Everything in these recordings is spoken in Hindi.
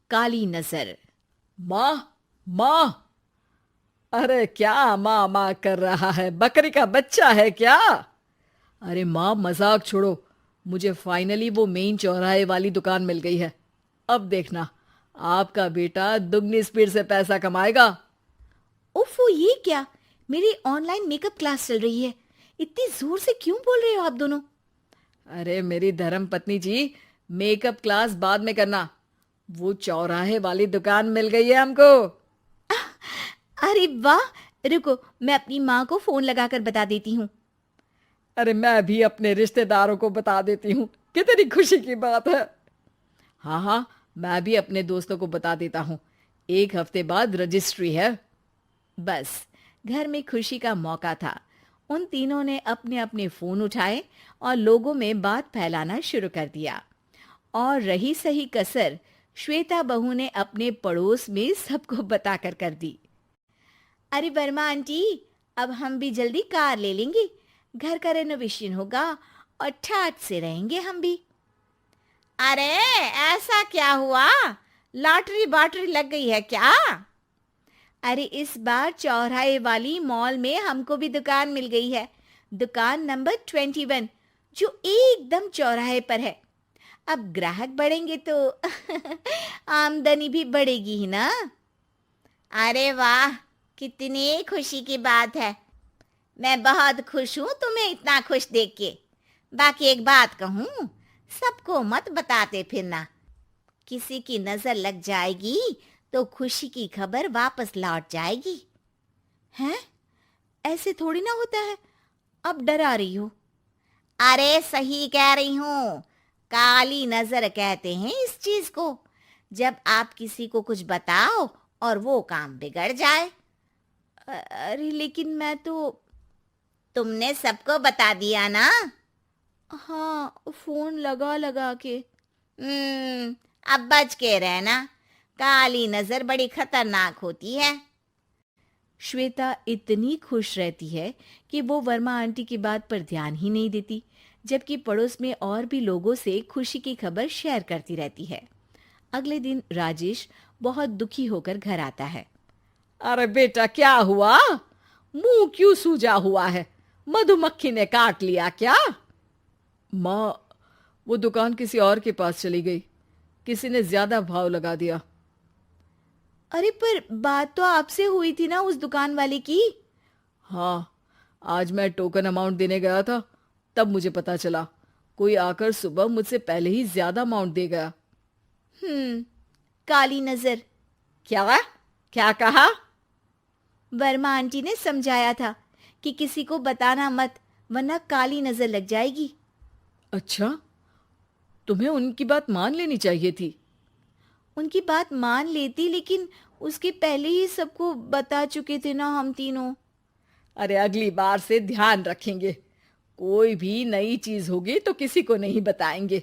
काली नजर। माँ, माँ। अरे क्या माँ माँ कर रहा है? बकरी का बच्चा है क्या? अरे माँ, मजाक छोड़ो। मुझे फाइनली वो मेन चौराहे वाली दुकान मिल गई है। अब देखना, आपका बेटा दुगनी स्पीड से पैसा कमाएगा। ओफो, ये क्या? मेरी ऑनलाइन मेकअप क्लास चल रही है। इतनी जोर से क्यों बोल रहे हो आप दोनों? अरे मेरी धर्म पत्नी जी, मेकअप क्लास बाद में करना। वो चौराहे वाली दुकान मिल गई है हमको। अरे वाह! रुको, मैं अपनी माँ को फोन लगाकर बता देती हूँ। अरे मैं भी अपने रिश्तेदारों को बता देती हूँ। कितनी खुशी की बात है। हाँ हाँ, मैं भी अपने दोस्तों को बता देता हूँ। 1 हफ्ते बाद रजिस्ट्री है। बस, घर में खुशी का मौका था। उन तीनों ने अपने अपने फोन उठाए और लोगों में बात फैलाना शुरू कर दिया। और रही सही कसर, श्वेता बहू ने अपने पड़ोस में सबको बताकर कर दी। अरे वर्मा आंटी, अब हम भी जल्दी कार ले लेंगे। घर का रेनोवेशन होगा और ठाट से रहेंगे हम भी। अरे, ऐसा क्या हुआ? लॉटरी बाटरी लग गई है क्या? अरे, इस बार चौराहे वाली मॉल में हमको भी दुकान मिल गई है। दुकान नंबर 21, जो एकदम चौराहे पर है। अब ग्राहक बढ़ेंगे तो आमदनी भी बढ़ेगी ही ना। अरे वाह, कितनी खुशी की बात है। मैं बहुत खुश हूँ तुम्हें इतना खुश देख के। बाकी एक बात कहूँ, सबको मत बताते फिरना। किसी की नजर लग जाएगी तो खुशी की खबर वापस लौट जाएगी। हैं? ऐसे थोड़ी ना होता है। अब डरा रही हो। अरे सही कह रही हूँ। काली नजर कहते हैं इस चीज को, जब आप किसी को कुछ बताओ और वो काम बिगड़ जाए। अरे लेकिन मैं तो। तुमने सबको बता दिया ना? हाँ, फोन लगा लगा के। अब बच के रहना। काली नजर बड़ी खतरनाक होती है। श्वेता इतनी खुश रहती है कि वो वर्मा आंटी की बात पर ध्यान ही नहीं देती, जबकि पड़ोस में और भी लोगों से खुशी की खबर शेयर करती रहती है। अगले दिन राजेश बहुत दुखी होकर घर आता है। अरे बेटा, क्या हुआ? मुंह क्यों सूजा हुआ है? मधुमक्खी ने काट लिया क्या? माँ, वो दुकान किसी और के पास चली गई। किसी ने ज्यादा भाव लगा दिया। अरे पर बात तो आपसे हुई थी ना उस दुकान वाले की। हाँ, आज मैं टोकन अमाउंट देने गया था, तब मुझे पता चला। कोई आकर सुबह मुझसे पहले ही ज्यादा अमाउंट दे गया। हम्म, काली नजर। क्या? क्या कहा? वर्मा आंटी ने समझाया था कि किसी को बताना मत, वरना काली नजर लग जाएगी। अच्छा, तुम्हें उनकी बात मान लेनी चाहिए थी। उनकी बात मान लेती, लेकिन उसके पहले ही सबको बता चुके थे ना हम तीनों। अरे अगली बार से ध्यान रखेंगे। कोई भी नई चीज होगी तो किसी को नहीं बताएंगे।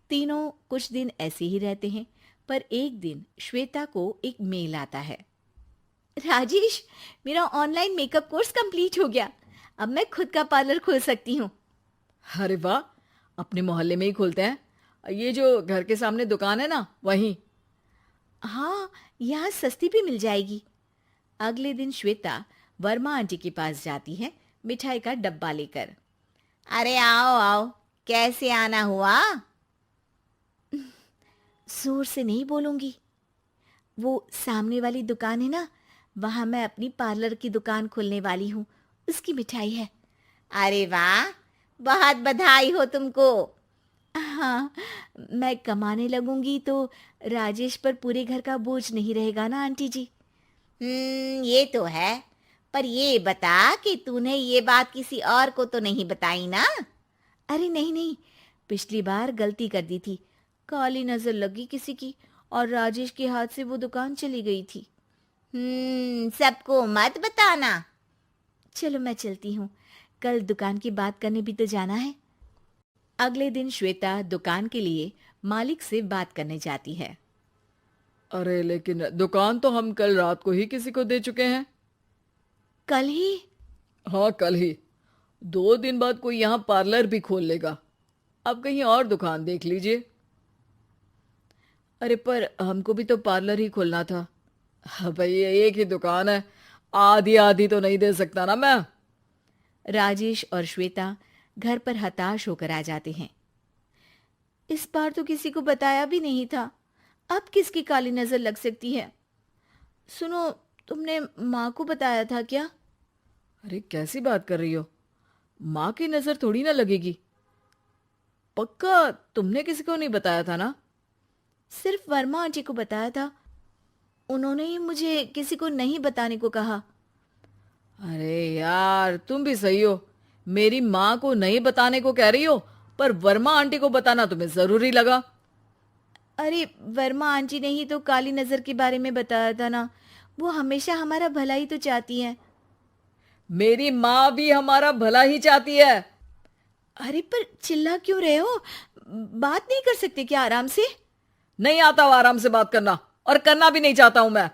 तीनों कुछ दिन ऐसे ही रहते हैं, पर एक दिन श्वेता को एक मेल आता है। राजेश, मेरा ऑनलाइन मेकअप कोर्स कंप्लीट हो गया। अब मैं खुद का पार्लर खोल सकती हूँ। अरे वाह, अपने मोहल्ले में ही खोलते हैं। ये जो घर के सामने दुकान है ना, वहीं। हाँ, यहाँ सस्ती भी मिल जाएगी। अगले दिन श्वेता वर्मा आंटी के पास जाती है, मिठाई का डब्बा लेकर। अरे आओ आओ, कैसे आना हुआ? जोर से नहीं बोलूंगी। वो सामने वाली दुकान है ना, वहां मैं अपनी पार्लर की दुकान खोलने वाली हूँ। उसकी मिठाई है। अरे वाह, बहुत बधाई हो तुमको। हाँ, मैं कमाने लगूंगी तो राजेश पर पूरे घर का बोझ नहीं रहेगा ना आंटी जी। ये तो है। पर ये बता कि तूने ये बात किसी और को तो नहीं बताई ना? अरे नहीं नहीं, पिछली बार गलती कर दी थी। काली नजर लगी किसी की और राजेश के हाथ से वो दुकान चली गई थी। सबको मत बताना। चलो मैं चलती हूँ, कल दुकान की बात करने भी तो जाना है। अगले दिन श्वेता दुकान के लिए मालिक से बात करने जाती है। अरे लेकिन दुकान तो हम कल रात को ही किसी को दे चुके हैं। कल ही? हाँ, कल ही। 2 दिन बाद कोई यहाँ पार्लर भी खोल लेगा। अब कहीं और दुकान देख लीजिए। अरे पर हमको भी तो पार्लर ही खोलना था। हाँ भाई, ये एक ही दुकान है, आधी आधी तो नहीं दे सकता ना मैं। राजेश और श्वेता घर पर हताश होकर आ जाते हैं। इस बार तो किसी को बताया भी नहीं था, अब किसकी काली नजर लग सकती है। सुनो, तुमने माँ को बताया था क्या? अरे कैसी बात कर रही हो, माँ की नजर थोड़ी ना लगेगी। पक्का तुमने किसी को नहीं बताया था ना? सिर्फ वर्मा आंटी को बताया था, उन्होंने ही मुझे किसी को नहीं बताने को कहा। अरे यार, तुम भी सही हो, मेरी माँ को नहीं बताने को कह रही हो, पर वर्मा आंटी को बताना तुम्हें जरूरी लगा। अरे वर्मा आंटी ने ही तो काली नजर के बारे में बताया था ना, वो हमेशा हमारा भला ही तो चाहती हैं। मेरी माँ भी हमारा भला ही चाहती है। अरे पर चिल्ला क्यों रहे हो? बात नहीं कर सकते क्या आराम से? नहीं आता वो आराम से बात करना, और करना भी नहीं चाहता हूं मैं।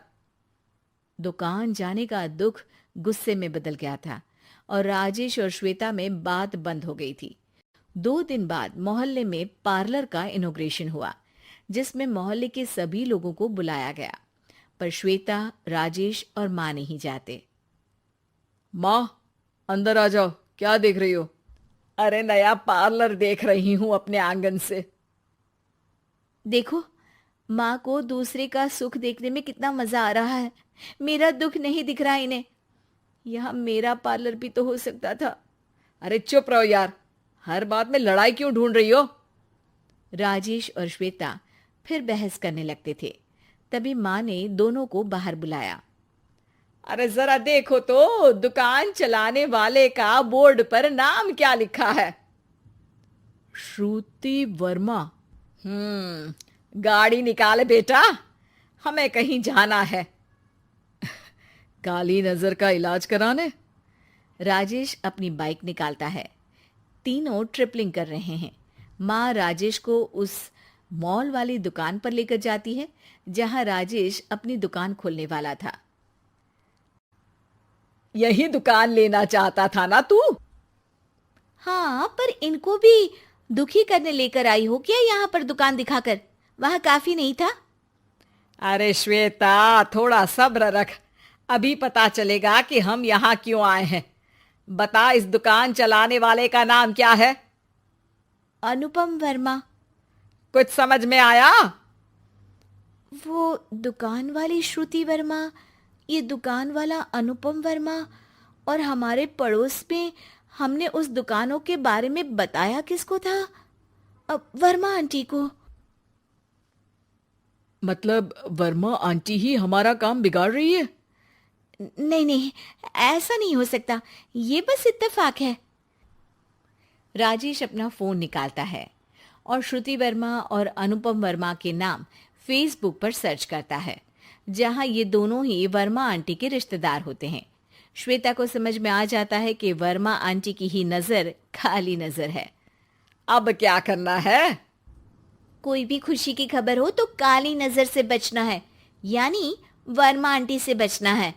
दुकान जाने का दुख गुस्से में बदल गया था और राजेश और श्वेता में बात बंद हो गई थी। 2 दिन बाद मोहल्ले में पार्लर का इनॉग्रेशन हुआ, जिसमें मोहल्ले के सभी लोगों को बुलाया गया, पर श्वेता, राजेश और माँ नहीं जाते। माँ, अंदर आ जाओ, क्या देख रही हो? अरे नया पार्लर देख रही हूं अपने आंगन से। देखो, माँ को दूसरे का सुख देखने में कितना मजा आ रहा है, मेरा दुख नहीं दिख रहा इन्हें। यहाँ मेरा पार्लर भी तो हो सकता था। अरे चुप रहो यार, हर बात में लड़ाई क्यों ढूंढ रही हो? राजेश और श्वेता फिर बहस करने लगते थे। तभी माँ ने दोनों को बाहर बुलाया। अरे जरा देखो तो, दुकान चलाने वाले का बोर्ड पर नाम क्या लिखा है? श्रुति वर्मा। गाड़ी निकाले बेटा, हमें कहीं जाना है। काली नजर का इलाज कराने? राजेश अपनी बाइक निकालता है। तीनों ट्रिपलिंग कर रहे हैं। माँ राजेश को उस मॉल वाली दुकान पर लेकर जाती है जहां राजेश अपनी दुकान खोलने वाला था। यही दुकान लेना चाहता था ना तू? हाँ, पर इनको भी दुखी करने लेकर आई हो क्या यहाँ पर दुकान दिखाकर? वहां काफी नहीं था? अरे श्वेता, थोड़ा सब्र रख, अभी पता चलेगा कि हम यहाँ क्यों आए हैं। बता, इस दुकान चलाने वाले का नाम क्या है? अनुपम वर्मा। कुछ समझ में आया? वो दुकान वाली श्रुति वर्मा, ये दुकान वाला अनुपम वर्मा, और हमारे पड़ोस में हमने उस दुकानों के बारे में बताया किसको था? अब वर्मा आंटी को। मतलब वर्मा आंटी ही हमारा काम बिगाड़ रही है? नहीं नहीं, ऐसा नहीं हो सकता, ये बस इत्तेफाक है। राजेश अपना फोन निकालता है और श्रुति वर्मा और अनुपम वर्मा के नाम फेसबुक पर सर्च करता है, जहां ये दोनों ही वर्मा आंटी के रिश्तेदार होते हैं। श्वेता को समझ में आ जाता है कि वर्मा आंटी की ही नजर खाली नजर है। अब क्या करना है? कोई भी खुशी की खबर हो तो काली नजर से बचना है, यानी वर्मा आंटी से बचना है।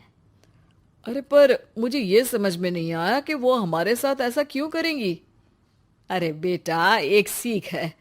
अरे पर मुझे ये समझ में नहीं आया कि वो हमारे साथ ऐसा क्यों करेंगी। अरे बेटा, एक सीख है,